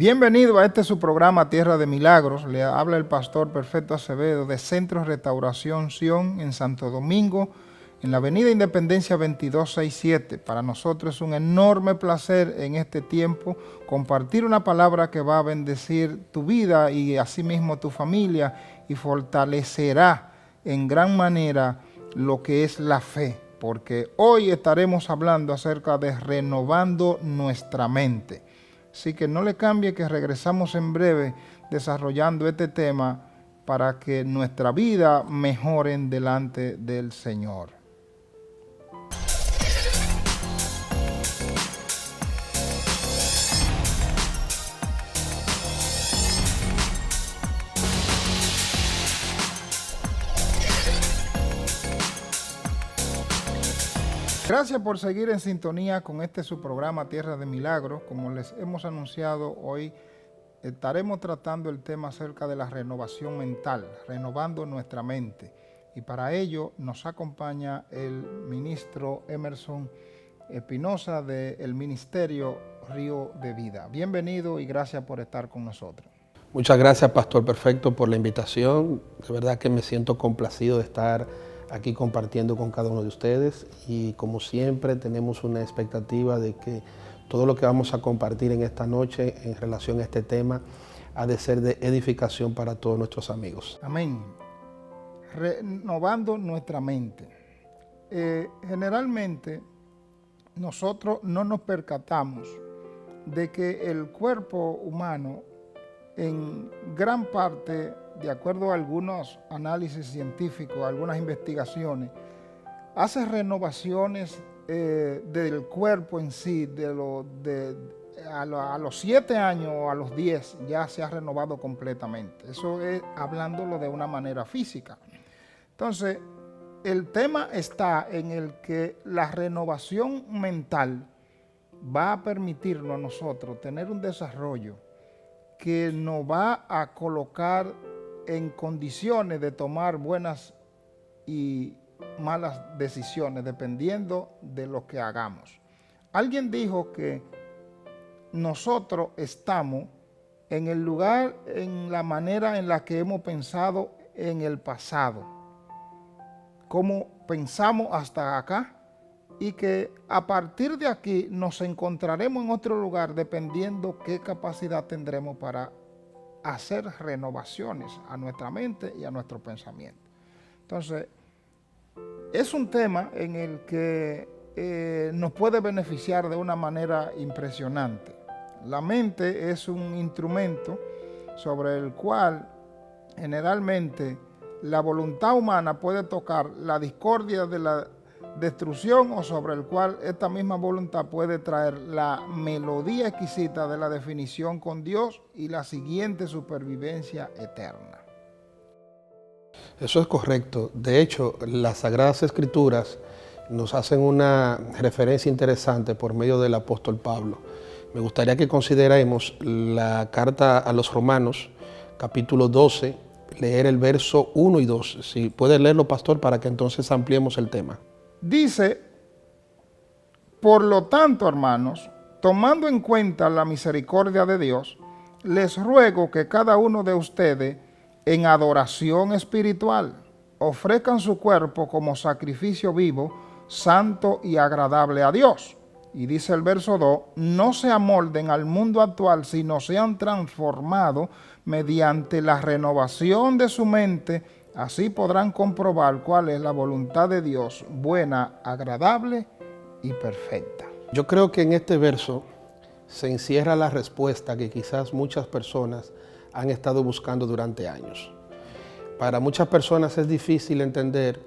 Bienvenido a este su programa Tierra de Milagros. Le habla el pastor Perfecto Acevedo de Centro Restauración Sion en Santo Domingo, en la avenida Independencia 2267. Para nosotros es un enorme placer en este tiempo compartir una palabra que va a bendecir tu vida y asimismo tu familia y fortalecerá en gran manera lo que es la fe, porque hoy estaremos hablando acerca de renovando nuestra mente. Así que no le cambie, que regresamos en breve desarrollando este tema para que nuestra vida mejore delante del Señor. Gracias por seguir en sintonía con este su programa Tierra de Milagros. Como les hemos anunciado, hoy estaremos tratando el tema acerca de la renovación mental, renovando nuestra mente. Y para ello nos acompaña el ministro Emerson Espinosa del Ministerio Río de Vida. Bienvenido y gracias por estar con nosotros. Muchas gracias, Pastor Perfecto, por la invitación. De verdad que me siento complacido de estar aquí compartiendo con cada uno de ustedes, y como siempre tenemos una expectativa de que todo lo que vamos a compartir en esta noche en relación a este tema ha de ser de edificación para todos nuestros amigos. Amén. Renovando nuestra mente. Generalmente nosotros no nos percatamos de que el cuerpo humano en gran parte, de acuerdo a algunos análisis científicos, algunas investigaciones, hace renovaciones del cuerpo en sí, a los 7 años o a los 10 ya se ha renovado completamente. Eso es hablándolo de una manera física. Entonces, el tema está en el que la renovación mental va a permitirnos a nosotros tener un desarrollo que nos va a colocar en condiciones de tomar buenas y malas decisiones dependiendo de lo que hagamos. Alguien dijo que nosotros estamos en el lugar, en la manera en la que hemos pensado en el pasado, cómo pensamos hasta acá, y que a partir de aquí nos encontraremos en otro lugar dependiendo qué capacidad tendremos para hacer renovaciones a nuestra mente y a nuestro pensamiento. Entonces, es un tema en el que nos puede beneficiar de una manera impresionante. La mente es un instrumento sobre el cual generalmente la voluntad humana puede tocar la discordia de la destrucción, o sobre el cual esta misma voluntad puede traer la melodía exquisita de la definición con Dios y la siguiente supervivencia eterna. Eso es correcto. De hecho, las Sagradas Escrituras nos hacen una referencia interesante por medio del apóstol Pablo. Me gustaría que consideremos la carta a los Romanos, capítulo 12, leer el verso 1 y 2. Si puede leerlo, pastor, para que entonces ampliemos el tema. Dice: por lo tanto, hermanos, tomando en cuenta la misericordia de Dios, les ruego que cada uno de ustedes, en adoración espiritual, ofrezcan su cuerpo como sacrificio vivo, santo y agradable a Dios. Y dice el verso 2, no se amolden al mundo actual, sino sean transformados mediante la renovación de su mente. Así podrán comprobar cuál es la voluntad de Dios, buena, agradable y perfecta. Yo creo que en este verso se encierra la respuesta que quizás muchas personas han estado buscando durante años. Para muchas personas es difícil entender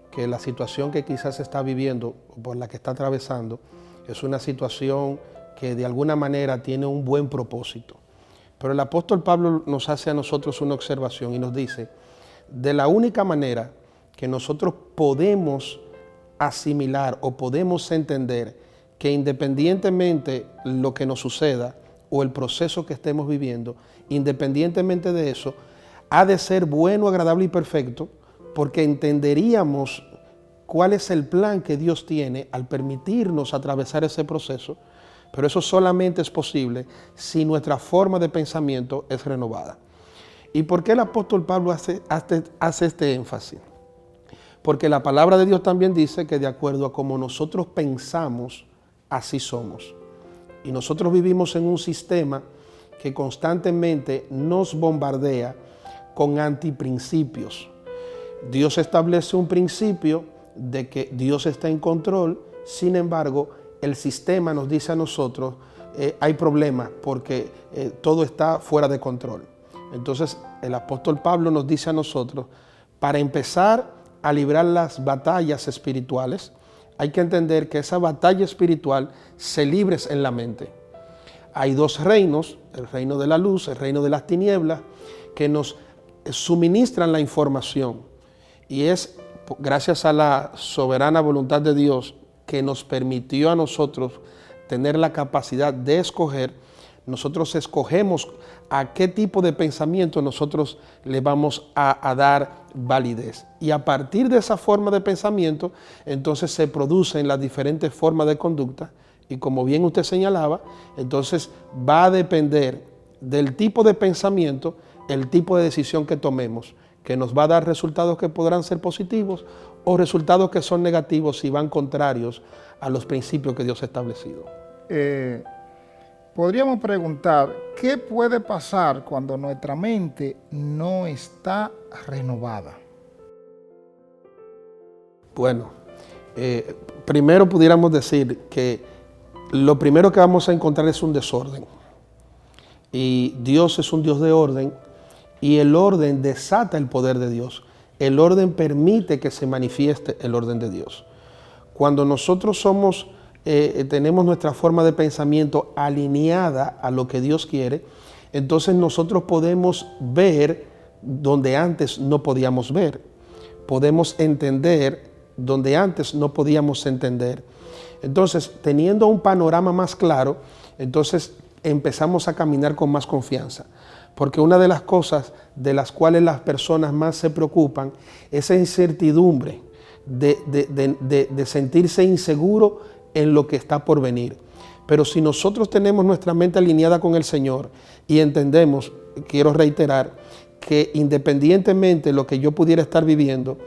que la situación que quizás está viviendo o por la que está atravesando es una situación que de alguna manera tiene un buen propósito. Pero el apóstol Pablo nos hace a nosotros una observación y nos dice: de la única manera que nosotros podemos asimilar o podemos entender que independientemente lo que nos suceda o el proceso que estemos viviendo, independientemente de eso, ha de ser bueno, agradable y perfecto, porque entenderíamos cuál es el plan que Dios tiene al permitirnos atravesar ese proceso. Pero eso solamente es posible si nuestra forma de pensamiento es renovada. ¿Y por qué el apóstol Pablo hace este énfasis? Porque la palabra de Dios también dice que de acuerdo a como nosotros pensamos, así somos. Y nosotros vivimos en un sistema que constantemente nos bombardea con antiprincipios. Dios establece un principio de que Dios está en control, sin embargo, el sistema nos dice a nosotros, hay problemas porque todo está fuera de control. Entonces, el apóstol Pablo nos dice a nosotros, para empezar a librar las batallas espirituales, hay que entender que esa batalla espiritual se libre en la mente. Hay dos reinos, el reino de la luz, el reino de las tinieblas, que nos suministran la información. Y es gracias a la soberana voluntad de Dios que nos permitió a nosotros tener la capacidad de escoger. Nosotros escogemos a qué tipo de pensamiento nosotros le vamos a dar validez. Y a partir de esa forma de pensamiento, entonces se producen las diferentes formas de conducta. Y como bien usted señalaba, entonces va a depender del tipo de pensamiento, el tipo de decisión que tomemos, que nos va a dar resultados que podrán ser positivos o resultados que son negativos si van contrarios a los principios que Dios ha establecido. Podríamos preguntar, ¿qué puede pasar cuando nuestra mente no está renovada? Bueno, primero pudiéramos decir que lo primero que vamos a encontrar es un desorden. Y Dios es un Dios de orden y el orden desata el poder de Dios. El orden permite que se manifieste el orden de Dios. Cuando nosotros tenemos nuestra forma de pensamiento alineada a lo que Dios quiere, entonces nosotros podemos ver donde antes no podíamos ver. Podemos entender donde antes no podíamos entender. Entonces, teniendo un panorama más claro, entonces empezamos a caminar con más confianza. Porque una de las cosas de las cuales las personas más se preocupan es esa incertidumbre de sentirse inseguro en lo que está por venir. Pero si nosotros tenemos nuestra mente alineada con el Señor y entendemos, quiero reiterar, que independientemente de lo que yo pudiera estar viviendo,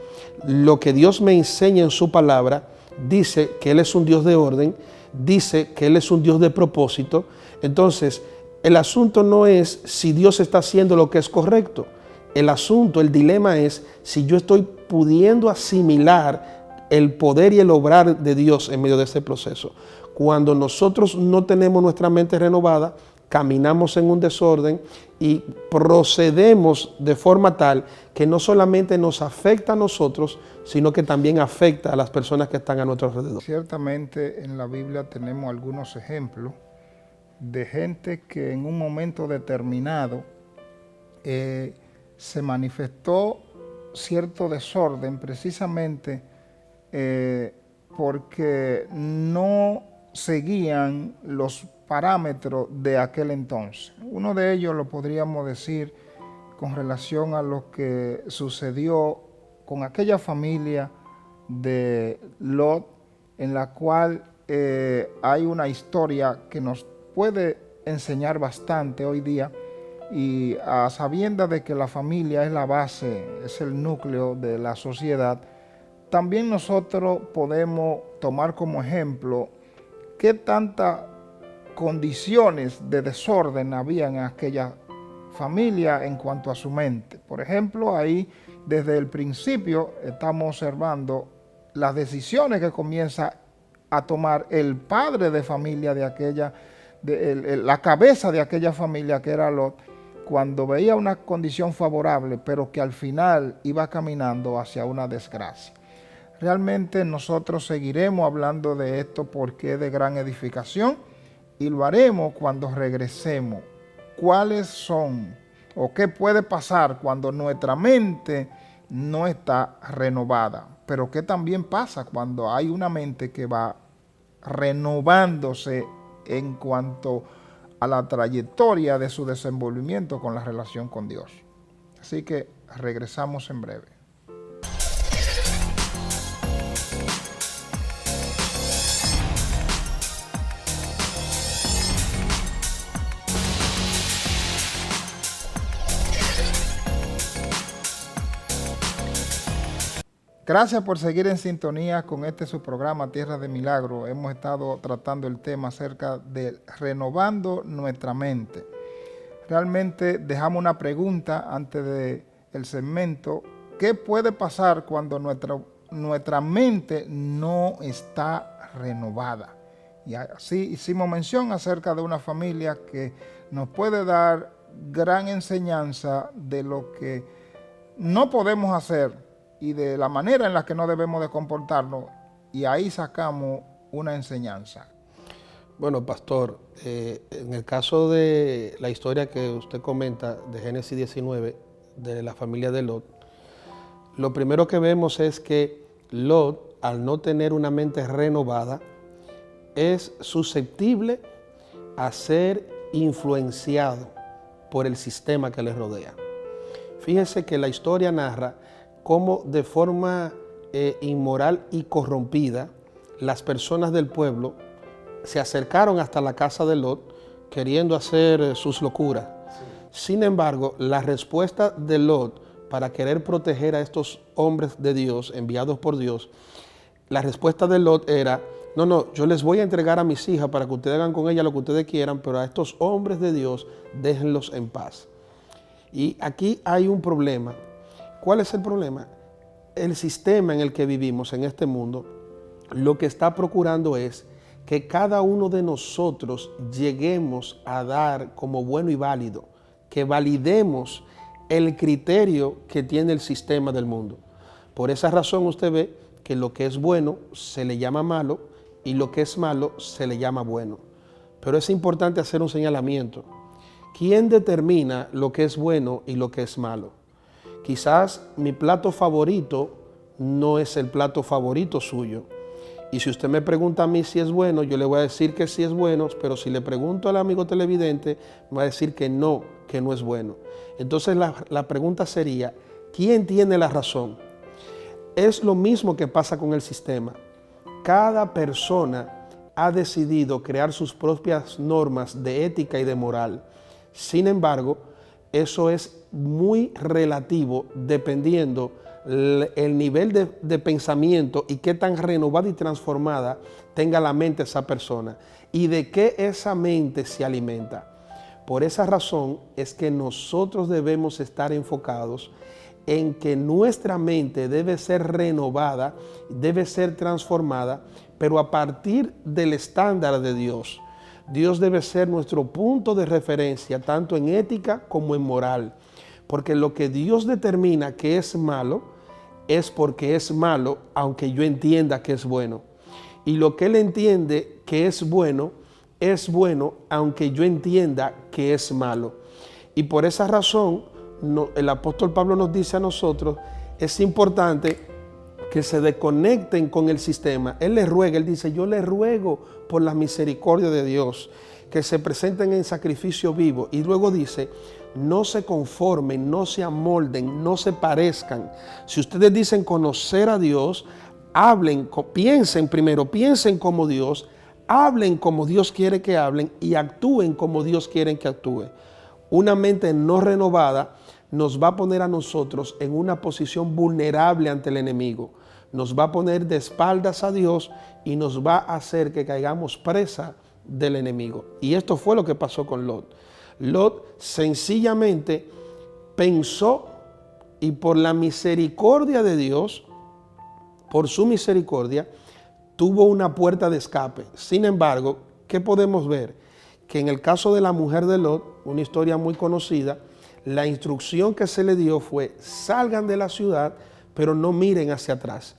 lo que Dios me enseña en su palabra, dice que Él es un Dios de orden, dice que Él es un Dios de propósito. Entonces, el asunto no es si Dios está haciendo lo que es correcto. El asunto, el dilema es si yo estoy pudiendo asimilar el poder y el obrar de Dios en medio de ese proceso. Cuando nosotros no tenemos nuestra mente renovada, caminamos en un desorden y procedemos de forma tal que no solamente nos afecta a nosotros, sino que también afecta a las personas que están a nuestro alrededor. Ciertamente en la Biblia tenemos algunos ejemplos de gente que en un momento determinado se manifestó cierto desorden precisamente porque no seguían los parámetros de aquel entonces. Uno de ellos lo podríamos decir con relación a lo que sucedió con aquella familia de Lot, en la cual hay una historia que nos puede enseñar bastante hoy día, y a sabiendas de que la familia es la base, es el núcleo de la sociedad, también nosotros podemos tomar como ejemplo qué tantas condiciones de desorden había en aquella familia en cuanto a su mente. Por ejemplo, ahí desde el principio estamos observando las decisiones que comienza a tomar el padre de familia de aquella, la cabeza de aquella familia, que era Lot, cuando veía una condición favorable, pero que al final iba caminando hacia una desgracia. Realmente nosotros seguiremos hablando de esto porque es de gran edificación y lo haremos cuando regresemos. ¿Cuáles son o qué puede pasar cuando nuestra mente no está renovada? Pero qué también pasa cuando hay una mente que va renovándose en cuanto a la trayectoria de su desenvolvimiento con la relación con Dios. Así que regresamos en breve. Gracias por seguir en sintonía con su programa Tierra de Milagro. Hemos estado tratando el tema acerca de renovando nuestra mente. Realmente dejamos una pregunta antes del segmento. ¿Qué puede pasar cuando nuestra mente no está renovada? Y así hicimos mención acerca de una familia que nos puede dar gran enseñanza de lo que no podemos hacer y de la manera en la que no debemos de comportarnos, y ahí sacamos una enseñanza. Bueno, pastor, en el caso de la historia que usted comenta de Génesis 19, de la familia de Lot, lo primero que vemos es que Lot, al no tener una mente renovada, es susceptible a ser influenciado por el sistema que le rodea. Fíjese que la historia narra cómo de forma inmoral y corrompida las personas del pueblo se acercaron hasta la casa de Lot queriendo hacer sus locuras. Sí. Sin embargo, la respuesta de Lot para querer proteger a estos hombres de Dios, enviados por Dios, la respuesta de Lot era: no, yo les voy a entregar a mis hijas para que ustedes hagan con ellas lo que ustedes quieran, pero a estos hombres de Dios déjenlos en paz. Y aquí hay un problema. ¿Cuál es el problema? El sistema en el que vivimos en este mundo lo que está procurando es que cada uno de nosotros lleguemos a dar como bueno y válido, que validemos el criterio que tiene el sistema del mundo. Por esa razón usted ve que lo que es bueno se le llama malo y lo que es malo se le llama bueno. Pero es importante hacer un señalamiento. ¿Quién determina lo que es bueno y lo que es malo? Quizás mi plato favorito no es el plato favorito suyo. Y si usted me pregunta a mí si es bueno, yo le voy a decir que sí es bueno, pero si le pregunto al amigo televidente, me va a decir que no es bueno. Entonces la pregunta sería, ¿quién tiene la razón? Es lo mismo que pasa con el sistema. Cada persona ha decidido crear sus propias normas de ética y de moral. Sin embargo, eso es muy relativo dependiendo el nivel de pensamiento y qué tan renovada y transformada tenga la mente esa persona y de qué esa mente se alimenta. Por esa razón es que nosotros debemos estar enfocados en que nuestra mente debe ser renovada, debe ser transformada, pero a partir del estándar de Dios. Dios debe ser nuestro punto de referencia, tanto en ética como en moral, porque lo que Dios determina que es malo, es porque es malo, aunque yo entienda que es bueno. Y lo que Él entiende que es bueno, aunque yo entienda que es malo. Y por esa razón, el apóstol Pablo nos dice a nosotros, es importante que se desconecten con el sistema. Él les ruega, él dice, yo les ruego por la misericordia de Dios, que se presenten en sacrificio vivo. Y luego dice, no se conformen, no se amolden, no se parezcan. Si ustedes dicen conocer a Dios, piensen como Dios, hablen como Dios quiere que hablen y actúen como Dios quiere que actúe. Una mente no renovada nos va a poner a nosotros en una posición vulnerable ante el enemigo. Nos va a poner de espaldas a Dios y nos va a hacer que caigamos presa del enemigo. Y esto fue lo que pasó con Lot. Lot sencillamente pensó y por la misericordia de Dios, por su misericordia, tuvo una puerta de escape. Sin embargo, ¿qué podemos ver? Que en el caso de la mujer de Lot, una historia muy conocida, la instrucción que se le dio fue, salgan de la ciudad, pero no miren hacia atrás.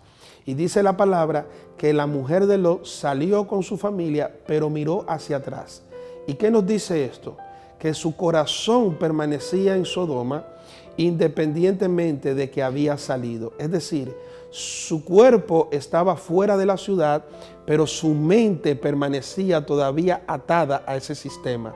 Y dice la palabra que la mujer de Lot salió con su familia, pero miró hacia atrás. ¿Y qué nos dice esto? Que su corazón permanecía en Sodoma independientemente de que había salido. Es decir, su cuerpo estaba fuera de la ciudad, pero su mente permanecía todavía atada a ese sistema.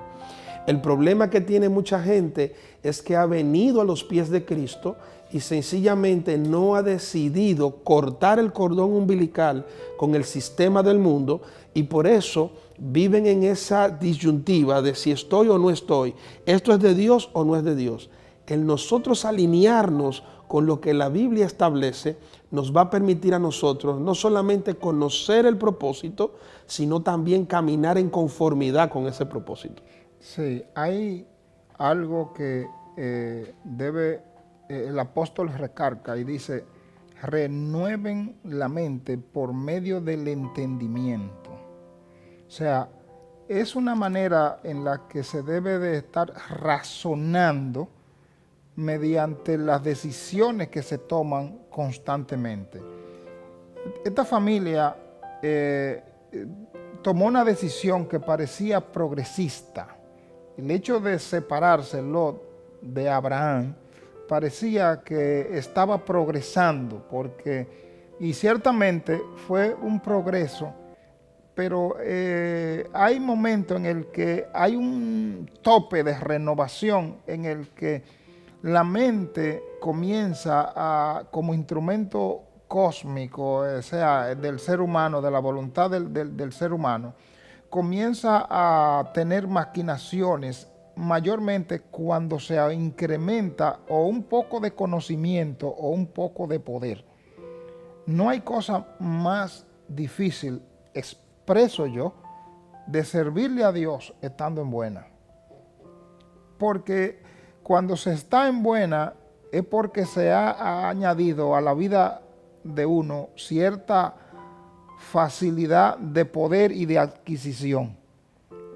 El problema que tiene mucha gente es que ha venido a los pies de Cristo y sencillamente no ha decidido cortar el cordón umbilical con el sistema del mundo y por eso viven en esa disyuntiva de si estoy o no estoy, esto es de Dios o no es de Dios. El nosotros alinearnos con lo que la Biblia establece, nos va a permitir a nosotros no solamente conocer el propósito, sino también caminar en conformidad con ese propósito. Sí, hay algo que el apóstol recarga y dice, renueven la mente por medio del entendimiento. O sea, es una manera en la que se debe de estar razonando mediante las decisiones que se toman constantemente. Esta familia tomó una decisión que parecía progresista. El hecho de separarse Lot de Abraham parecía que estaba progresando, y ciertamente fue un progreso, pero hay momentos en el que hay un tope de renovación en el que la mente comienza como instrumento cósmico, o sea, del ser humano, de la voluntad del ser humano, comienza a tener maquinaciones, mayormente cuando se incrementa o un poco de conocimiento o un poco de poder. No hay cosa más difícil, expreso yo, de servirle a Dios estando en buena. Porque cuando se está en buena es porque se ha añadido a la vida de uno cierta facilidad de poder y de adquisición.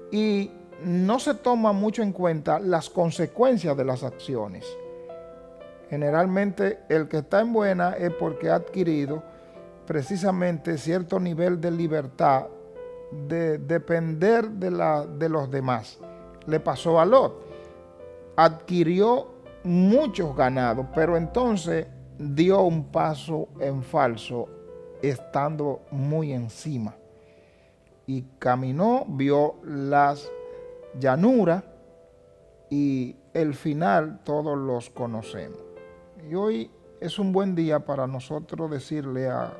Y no se toma mucho en cuenta las consecuencias de las acciones. Generalmente el que está en buena es porque ha adquirido precisamente cierto nivel de libertad de depender de los demás. Le pasó a Lot. Adquirió muchos ganados, pero entonces dio un paso en falso estando muy encima. Y caminó, vio las llanuras y el final todos los conocemos. Y hoy es un buen día para nosotros decirle a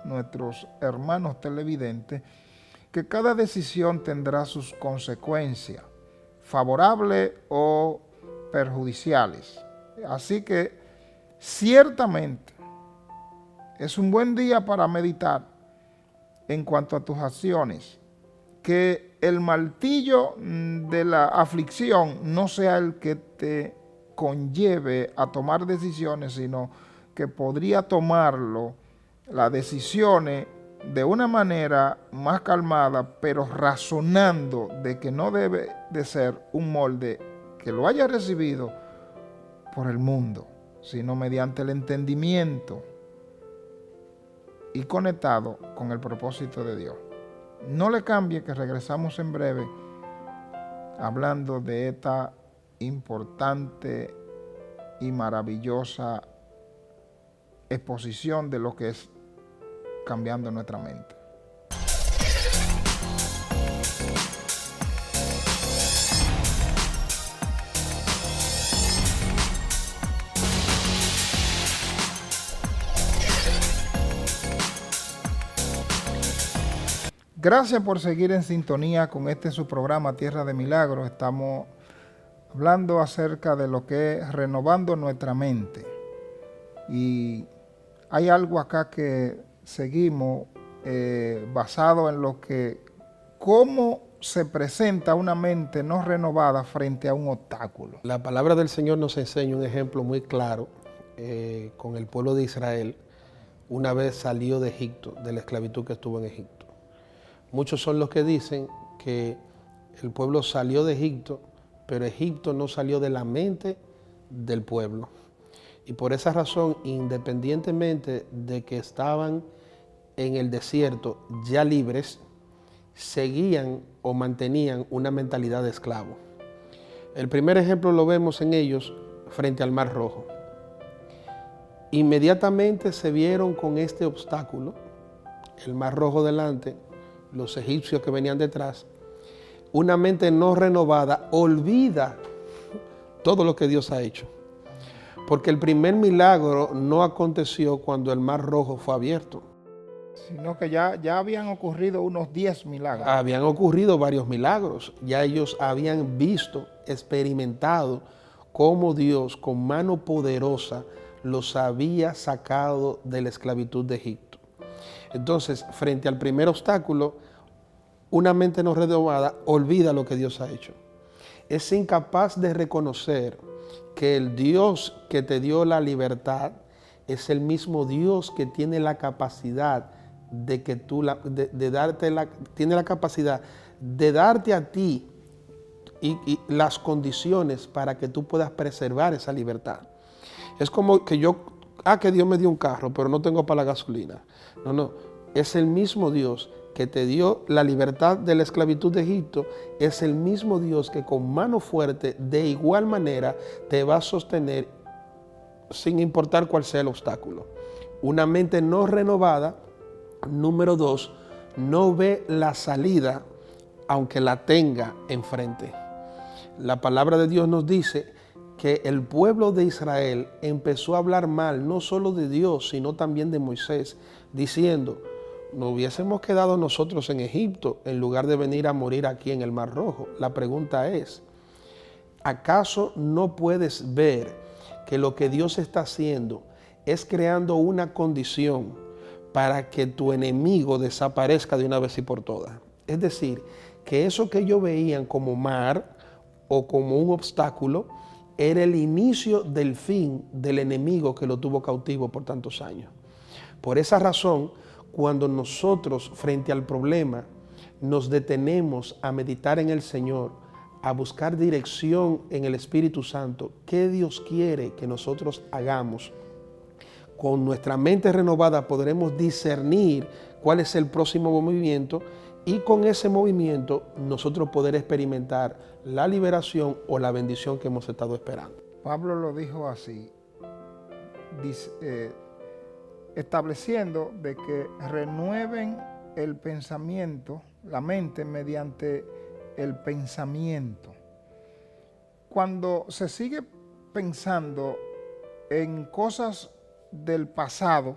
nuestros hermanos televidentes que cada decisión tendrá sus consecuencias, favorables o perjudiciales. Así que ciertamente es un buen día para meditar en cuanto a tus acciones, que el martillo de la aflicción no sea el que te conlleve a tomar decisiones, sino que podría tomarlo, las decisiones, de una manera más calmada, pero razonando de que no debe de ser un molde que lo haya recibido por el mundo, sino mediante el entendimiento y conectado con el propósito de Dios. No le cambie, que regresamos en breve hablando de esta importante y maravillosa exposición de lo que es cambiando nuestra mente. Gracias por seguir en sintonía con su programa Tierra de Milagros. Estamos hablando acerca de lo que es renovando nuestra mente. Y hay algo acá que seguimos basado en lo que, cómo se presenta una mente no renovada frente a un obstáculo. La palabra del Señor nos enseña un ejemplo muy claro con el pueblo de Israel una vez salió de Egipto, de la esclavitud que estuvo en Egipto. Muchos son los que dicen que el pueblo salió de Egipto, pero Egipto no salió de la mente del pueblo. Y por esa razón, independientemente de que estaban en el desierto ya libres, seguían o mantenían una mentalidad de esclavo. El primer ejemplo lo vemos en ellos frente al Mar Rojo. Inmediatamente se vieron con este obstáculo, el Mar Rojo delante, los egipcios que venían detrás. Una mente no renovada olvida todo lo que Dios ha hecho. Porque el primer milagro no aconteció cuando el Mar Rojo fue abierto. Sino que ya habían ocurrido unos 10 milagros. Habían ocurrido varios milagros. Ya ellos habían visto, experimentado cómo Dios con mano poderosa los había sacado de la esclavitud de Egipto. Entonces, frente al primer obstáculo, una mente no renovada olvida lo que Dios ha hecho. Es incapaz de reconocer que el Dios que te dio la libertad es el mismo Dios que tiene la capacidad tiene la capacidad de darte a ti y las condiciones para que tú puedas preservar esa libertad. Es como que que Dios me dio un carro, pero no tengo para la gasolina. No, es el mismo Dios que te dio la libertad de la esclavitud de Egipto, es el mismo Dios que con mano fuerte de igual manera te va a sostener sin importar cuál sea el obstáculo. Una mente no renovada, número 2, no ve la salida aunque la tenga enfrente. La palabra de Dios nos dice que el pueblo de Israel empezó a hablar mal no solo de Dios, sino también de Moisés, diciendo: nos hubiésemos quedado nosotros en Egipto en lugar de venir a morir aquí en el Mar Rojo. La pregunta es, ¿acaso no puedes ver que lo que Dios está haciendo es creando una condición para que tu enemigo desaparezca de una vez y por todas? Es decir, que eso que ellos veían como mar o como un obstáculo era el inicio del fin del enemigo que lo tuvo cautivo por tantos años. Por esa razón, cuando nosotros frente al problema nos detenemos a meditar en el Señor, a buscar dirección en el Espíritu Santo, ¿qué Dios quiere que nosotros hagamos? Con nuestra mente renovada podremos discernir cuál es el próximo movimiento y con ese movimiento nosotros poder experimentar la liberación o la bendición que hemos estado esperando. Pablo lo dijo así, estableciendo de que renueven el pensamiento, la mente, mediante el pensamiento. Cuando se sigue pensando en cosas del pasado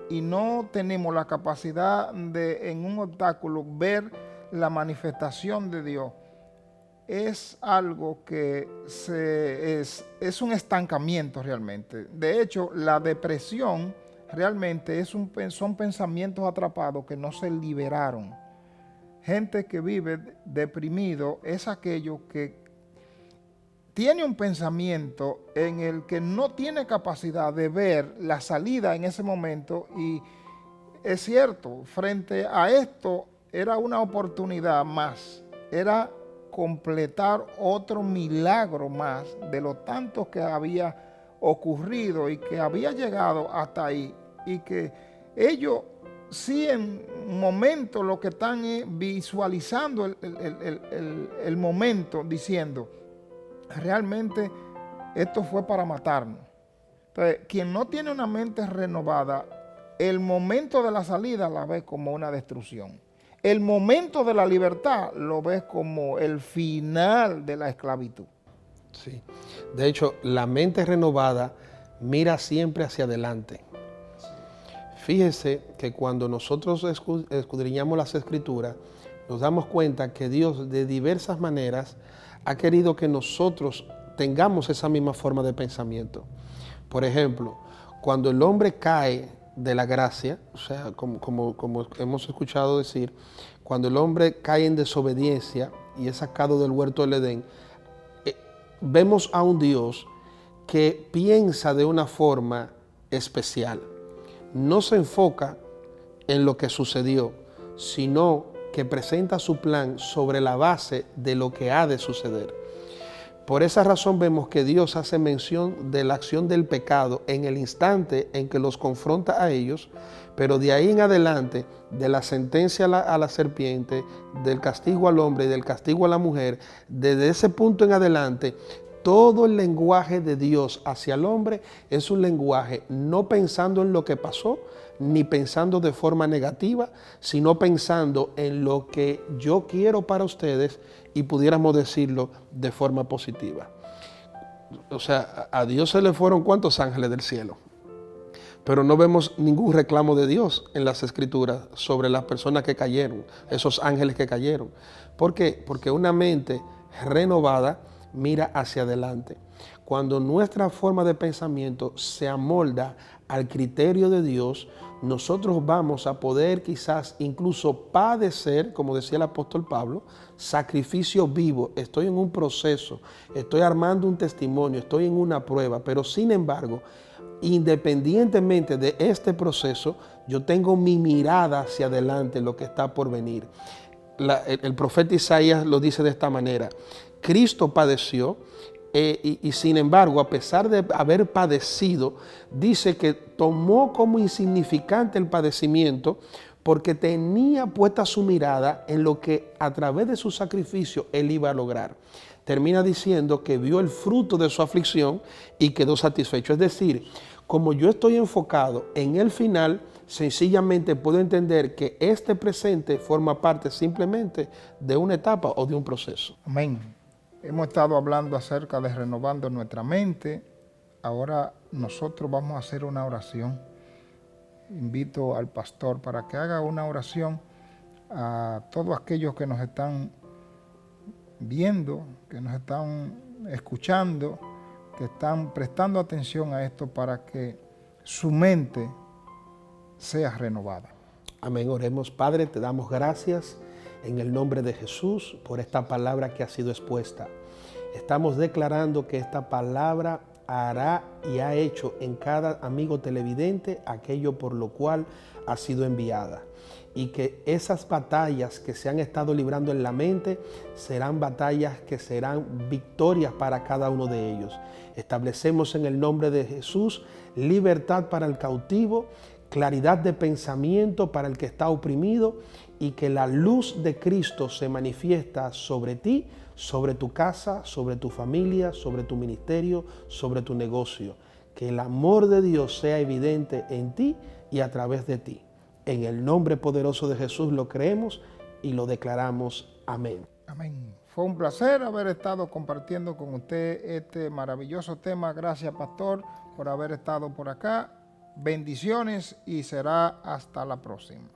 y no tenemos la capacidad de en un obstáculo ver la manifestación de Dios, es algo que es un estancamiento realmente. De hecho, la depresión realmente son pensamientos atrapados que no se liberaron. Gente que vive deprimido es aquello que tiene un pensamiento en el que no tiene capacidad de ver la salida en ese momento, y es cierto, frente a esto era una oportunidad más, era completar otro milagro más de lo tanto que había ocurrido y que había llegado hasta ahí, y que ellos sí en un momento lo que están es visualizando el momento, diciendo: realmente esto fue para matarnos. Entonces, quien no tiene una mente renovada, el momento de la salida la ve como una destrucción. El momento de la libertad lo ves como el final de la esclavitud. Sí. De hecho, la mente renovada mira siempre hacia adelante. Fíjese que cuando nosotros escudriñamos las Escrituras, nos damos cuenta que Dios de diversas maneras ha querido que nosotros tengamos esa misma forma de pensamiento. Por ejemplo, cuando el hombre cae de la gracia, o sea, como hemos escuchado decir, cuando el hombre cae en desobediencia y es sacado del huerto del Edén, vemos a un Dios que piensa de una forma especial. No se enfoca en lo que sucedió, sino que presenta su plan sobre la base de lo que ha de suceder. Por esa razón vemos que Dios hace mención de la acción del pecado en el instante en que los confronta a ellos, pero de ahí en adelante, de la sentencia a la serpiente, del castigo al hombre y del castigo a la mujer, desde ese punto en adelante, todo el lenguaje de Dios hacia el hombre es un lenguaje no pensando en lo que pasó, ni pensando de forma negativa, sino pensando en lo que yo quiero para ustedes, y pudiéramos decirlo de forma positiva. O sea, a Dios se le fueron ¿cuántos ángeles del cielo? Pero no vemos ningún reclamo de Dios en las Escrituras sobre las personas que cayeron, esos ángeles que cayeron. ¿Por qué? Porque una mente renovada mira hacia adelante. cuando nuestra forma de pensamiento se amolda al criterio de Dios, nosotros vamos a poder quizás incluso padecer, como decía el apóstol Pablo, sacrificio vivo. Estoy en un proceso, estoy armando un testimonio, estoy en una prueba, pero sin embargo, independientemente de este proceso, yo tengo mi mirada hacia adelante, lo que está por venir. El profeta Isaías lo dice de esta manera: Cristo padeció y sin embargo, a pesar de haber padecido, dice que tomó como insignificante el padecimiento porque tenía puesta su mirada en lo que a través de su sacrificio él iba a lograr. Termina diciendo que vio el fruto de su aflicción y quedó satisfecho. Es decir, como yo estoy enfocado en el final, sencillamente puedo entender que este presente forma parte simplemente de una etapa o de un proceso. Amén. Hemos estado hablando acerca de renovando nuestra mente. Ahora nosotros vamos a hacer una oración. Invito al pastor para que haga una oración a todos aquellos que nos están viendo, que nos están escuchando, que están prestando atención a esto para que su mente sea renovada. Amén, oremos. Padre, te damos gracias en el nombre de Jesús por esta palabra que ha sido expuesta. Estamos declarando que esta palabra hará y ha hecho en cada amigo televidente aquello por lo cual ha sido enviada. Y que esas batallas que se han estado librando en la mente serán batallas que serán victorias para cada uno de ellos. Establecemos en el nombre de Jesús libertad para el cautivo, claridad de pensamiento para el que está oprimido, y que la luz de Cristo se manifiesta sobre ti, sobre tu casa, sobre tu familia, sobre tu ministerio, sobre tu negocio. Que el amor de Dios sea evidente en ti y a través de ti. En el nombre poderoso de Jesús lo creemos y lo declaramos. Amén. Amén. Fue un placer haber estado compartiendo con usted este maravilloso tema. Gracias, pastor, por haber estado por acá. Bendiciones y será hasta la próxima.